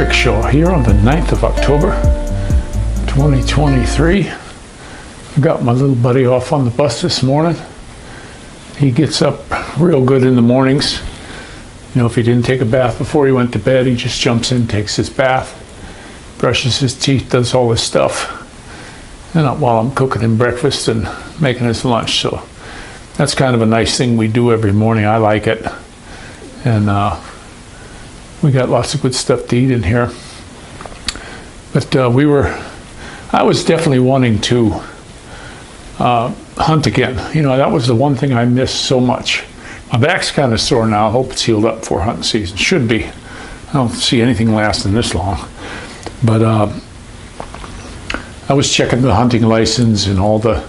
Rick Shaw here on the 9th of October 2023. I got my little buddy off on the bus this morning. He gets up real good in the mornings. You know, if he didn't take a bath before he went to bed, he just jumps in, takes his bath, brushes his teeth, does all this stuff. And while I'm cooking him breakfast and making his lunch. So that's kind of a nice thing we do every morning. I like it. And we got lots of good stuff to eat in here. But I was definitely wanting to hunt again. You know, that was the one thing I missed so much. My back's kind of sore now. I hope it's healed up for hunting season. Should be. I don't see anything lasting this long. But I was checking the hunting license and all the,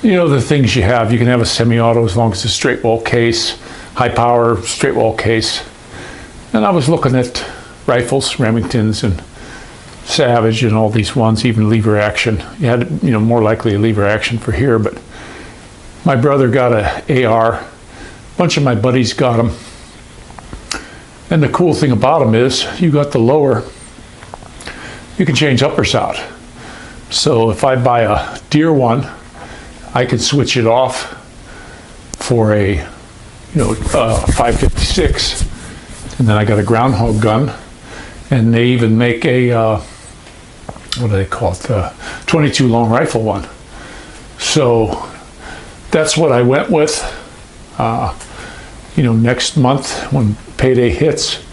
you know, the things you have. You can have a semi-auto as long as it's a straight wall case, high power straight wall case. And I was looking at rifles, Remingtons and Savage and all these ones, even lever action. You had, you know, more likely a lever action for here, but my brother got a AR. A bunch of my buddies got them. And the cool thing about them is you got the lower, you can change uppers out. So if I buy a deer one, I can switch it off for a, you know, 556. And then I got a groundhog gun, and they even make a, what do they call it, 22 long rifle one. So that's what I went with. You know, next month when payday hits,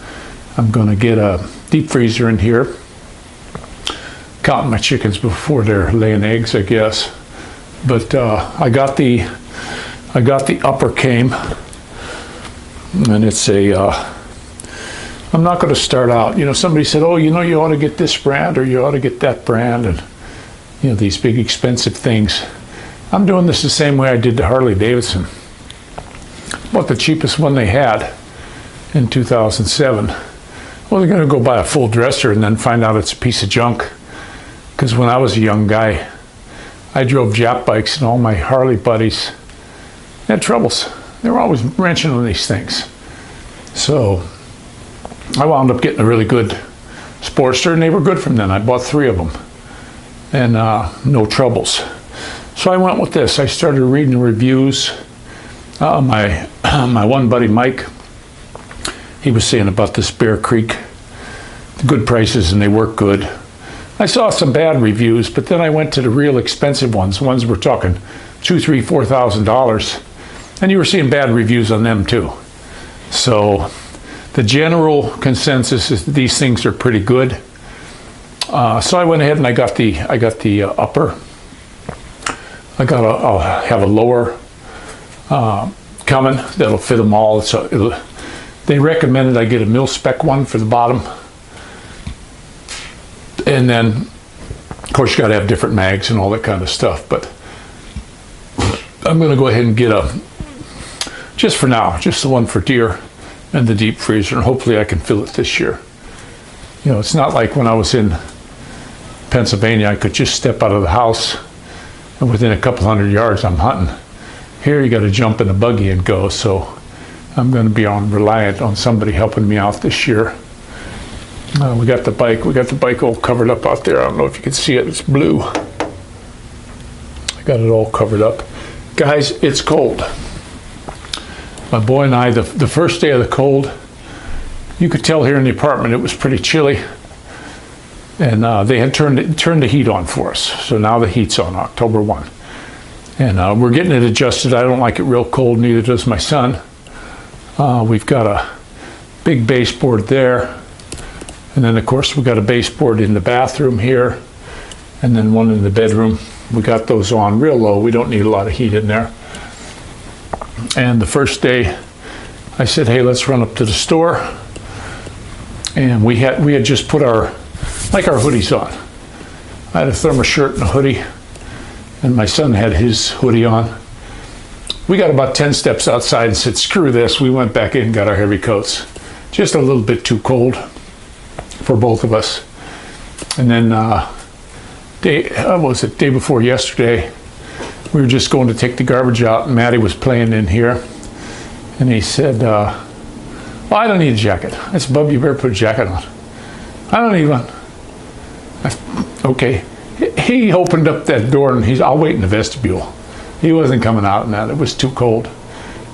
I'm gonna get a deep freezer in here. Counting my chickens before they're laying eggs, I guess. But I got the upper came, and it's a, I'm not going to start out. You know, somebody said, oh, you know, you ought to get this brand or you ought to get that brand, and, you know, these big expensive things. I'm doing this the same way I did the Harley Davidson. Bought the cheapest one they had in 2007. Well, they're going to go buy a full dresser and then find out it's a piece of junk. Because when I was a young guy, I drove Jap bikes, and all my Harley buddies had troubles. They were always wrenching on these things. So I wound up getting a really good Sportster, and they were good from then. I bought 3 of them, and no troubles. So I went with this. I started reading reviews. My one buddy, Mike, he was saying about this Bear Creek, good prices, and they work good. I saw some bad reviews, but then I went to the real expensive ones. Ones we're talking $2,000, $3,000, $4,000, and you were seeing bad reviews on them too. So the general consensus is that these things are pretty good. So I went ahead and I got the upper. I'll have a lower coming that'll fit them all. So they recommended I get a mil-spec one for the bottom. And then, of course, you got to have different mags and all that kind of stuff. But I'm going to go ahead and get just for now, just the one for deer and the deep freezer. And hopefully I can fill it this year. You know, it's not like when I was in Pennsylvania, I could just step out of the house and within a couple hundred yards, I'm hunting. Here, you got to jump in a buggy and go. So I'm going to be reliant on somebody helping me out this year. We got the bike all covered up out there. I don't know if you can see it, it's blue. I got it all covered up. Guys, it's cold. My boy and I, the first day of the cold, you could tell here in the apartment it was pretty chilly. And they had turned the heat on for us. So now the heat's on, October 1. And we're getting it adjusted. I don't like it real cold, neither does my son. We've got a big baseboard there. And then, of course, we got a baseboard in the bathroom here, and then one in the bedroom. We got those on real low. We don't need a lot of heat in there. And the first day, I said, hey, let's run up to the store. And we had just put our hoodies on. I had a thermal shirt and a hoodie, and my son had his hoodie on. We got about 10 steps outside and said, screw this. We went back in and got our heavy coats. Just a little bit too cold for both of us. And then day before yesterday, we were just going to take the garbage out, and Maddie was playing in here, and he said, well, I don't need a jacket. I said, Bub, you better put a jacket on. I don't even. Okay. He opened up that door and I'll wait in the vestibule. He wasn't coming out in that. It was too cold.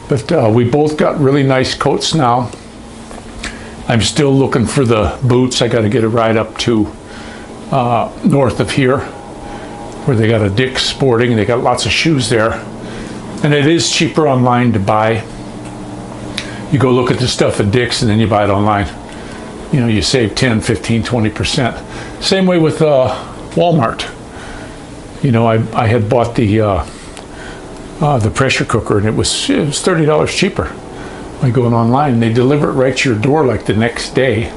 But we both got really nice coats now. I'm still looking for the boots. I got to get a ride up to north of here where they got a Dick's Sporting. They got lots of shoes there. And it is cheaper online to buy. You go look at the stuff at Dick's and then you buy it online. You know, you save 10, 15, 20%. Same way with Walmart. You know, I had bought the pressure cooker and it was $30 cheaper by going online. They deliver it right to your door like the next day.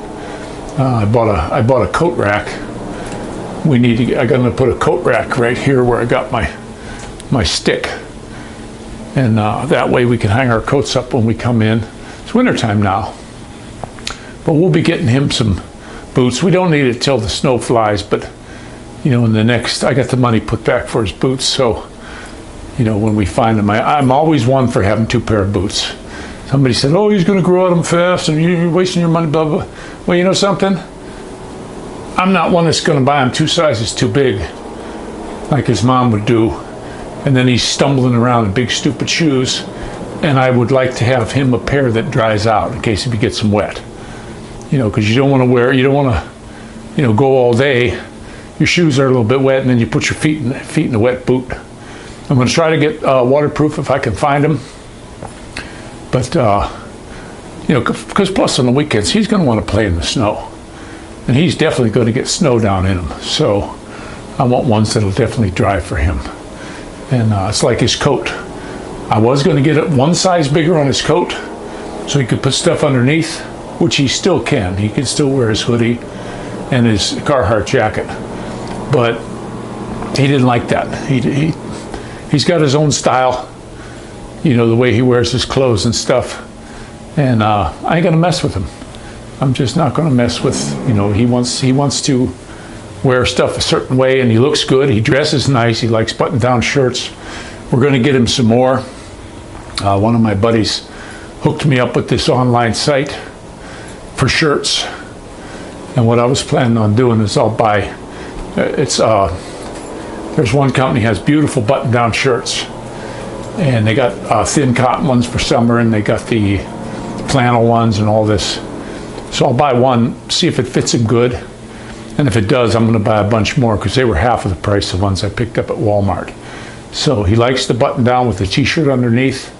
I bought a coat rack. I'm gonna put a coat rack right here where I got my stick. And that way we can hang our coats up when we come in. It's wintertime now. But we'll be getting him some boots. We don't need it till the snow flies, but you know, I got the money put back for his boots, so you know, when we find them, I'm always one for having 2 pair of boots. Somebody said, oh, he's going to grow out of them fast and you're wasting your money, blah, blah. Well, you know something? I'm not one that's going to buy him 2 sizes too big, like his mom would do. And then he's stumbling around in big, stupid shoes. And I would like to have him a pair that dries out in case if he gets them wet. You know, because you don't want to you know, go all day. Your shoes are a little bit wet and then you put your feet in a wet boot. I'm going to try to get waterproof if I can find them. But, you know, because plus on the weekends, he's going to want to play in the snow. And he's definitely going to get snow down in him. So I want ones that'll definitely dry for him. And it's like his coat. I was going to get it 1 size bigger on his coat so he could put stuff underneath, which he still can. He can still wear his hoodie and his Carhartt jacket. But he didn't like that. He's got his own style, you know, the way he wears his clothes and stuff. And I ain't gonna mess with him. I'm just not gonna mess with, you know, he wants to wear stuff a certain way and he looks good. He dresses nice. He likes button-down shirts. We're gonna get him some more. One of my buddies hooked me up with this online site for shirts. And what I was planning on doing is I'll buy, there's one company has beautiful button-down shirts, and they got thin cotton ones for summer, and they got the flannel ones and all this. So I'll buy one, see if it fits him good, and if it does, I'm going to buy a bunch more because they were half of the price of ones I picked up at Walmart. So he likes to button down with the t-shirt underneath.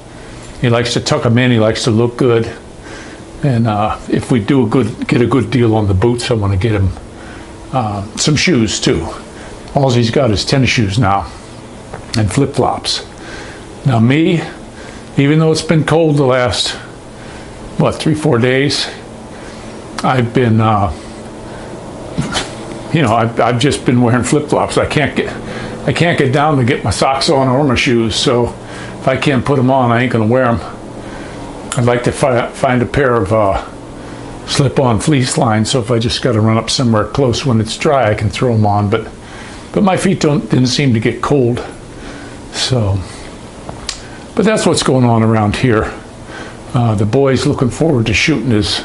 He likes to tuck them in. He likes to look good. And if we do get a good deal on the boots, I want to get him some shoes too. All he's got is tennis shoes now and flip-flops. Now me, even though it's been cold the last, 3-4 days, I've been, you know, I've just been wearing flip-flops. I can't get down to get my socks on or my shoes. So if I can't put them on, I ain't gonna wear them. I'd like to find a pair of slip-on fleece lines. So if I just got to run up somewhere close when it's dry, I can throw them on. But my feet didn't seem to get cold. So, but that's what's going on around here. The boy's looking forward to shooting his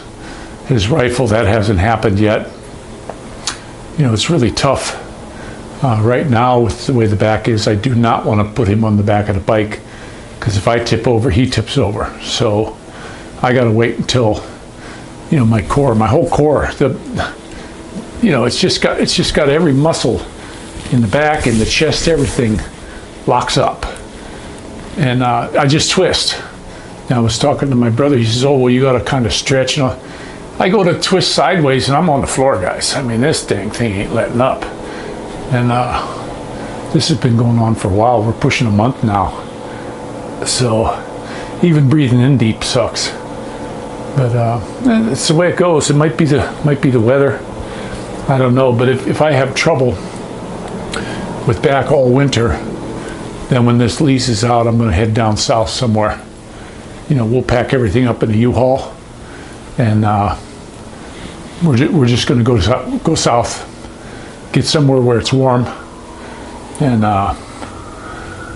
rifle. That hasn't happened yet. You know, it's really tough right now with the way the back is. I do not want to put him on the back of the bike because if I tip over, he tips over. So I got to wait until, you know, my whole core, you know, it's just got every muscle in the back, in the chest, everything locks up. And I just twist. And I was talking to my brother. He says, oh, well, you got to kind of stretch. You know, I go to twist sideways and I'm on the floor, guys. I mean, this dang thing ain't letting up. And this has been going on for a while. We're pushing a month now. So even breathing in deep sucks. But it's the way it goes. It might be the weather. I don't know. But if I have trouble with back all winter, then when this lease is out, I'm going to head down south somewhere. You know, we'll pack everything up in a U-Haul, and we're just going to go south, get somewhere where it's warm. And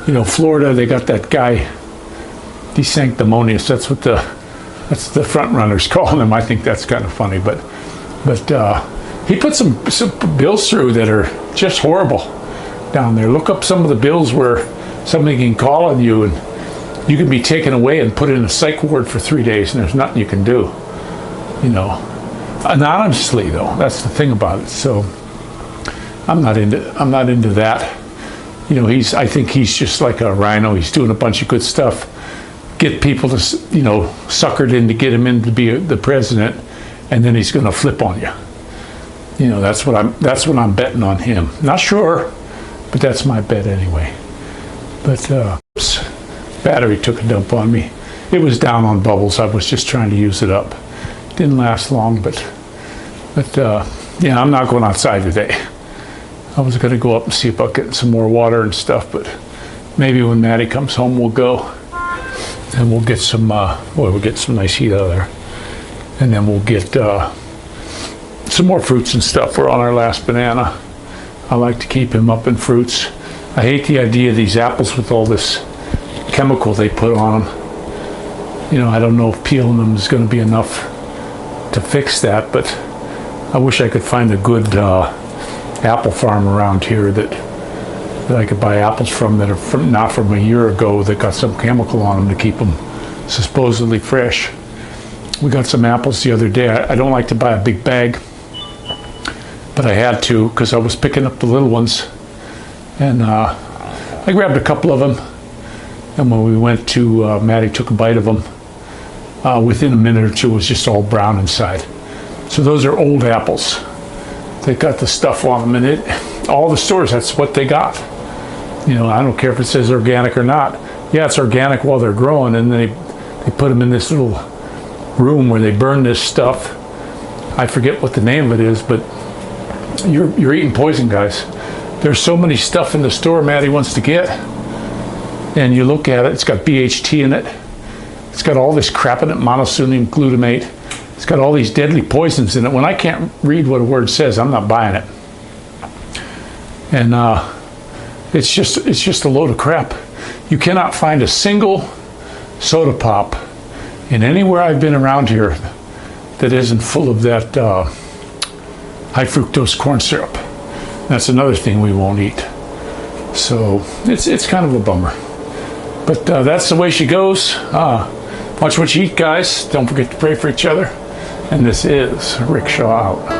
you know, Florida, they got that guy, DeSanctimonious. That's the front runners call him. I think that's kind of funny, but he put some bills through that are just horrible down there. Look up some of the bills where somebody can call on you and you can be taken away and put in a psych ward for 3 days and there's nothing you can do, you know, anonymously though. That's the thing about it. So I'm not into that. You know, I think he's just like a rhino. He's doing a bunch of good stuff. Get people to, you know, suckered in to get him in to be the president, and then he's going to flip on you. You know, that's what I'm betting on him. Not sure, but that's my bet anyway. But battery took a dump on me. It was down on bubbles. I was just trying to use it up. Didn't last long, but yeah, I'm not going outside today. I was going to go up and see about getting some more water and stuff, but maybe when Maddie comes home, we'll go and we'll get some, we'll get some nice heat out of there. And then we'll get some more fruits and stuff. We're on our last banana. I like to keep him up in fruits. I hate the idea of these apples with all this chemical they put on them. You know, I don't know if peeling them is going to be enough to fix that, but I wish I could find a good apple farm around here that I could buy apples from that are not from a year ago that got some chemical on them to keep them supposedly fresh. We got some apples the other day. I don't like to buy a big bag, but I had to because I was picking up the little ones, and I grabbed a couple of them, and when we went to Maddie took a bite of them. Within a minute or two it was just all brown inside. So those are old apples. They got the stuff on them, and all the stores, that's what they got. You know, I don't care if it says organic or not. Yeah, it's organic while they're growing, and then they put them in this little room where they burn this stuff. I forget what the name of it is, but you're eating poison, guys. There's so many stuff in the store Maddie wants to get, and you look at it, it's got BHT in it. It's got all this crap in it, monosodium glutamate. It's got all these deadly poisons in it. When I can't read what a word says, I'm not buying it. And it's just a load of crap. You cannot find a single soda pop in anywhere I've been around here that isn't full of that high fructose corn syrup. That's another thing we won't eat. So it's kind of a bummer. But that's the way she goes. Watch what you eat, guys. Don't forget to pray for each other. And this is Rick Shaw out.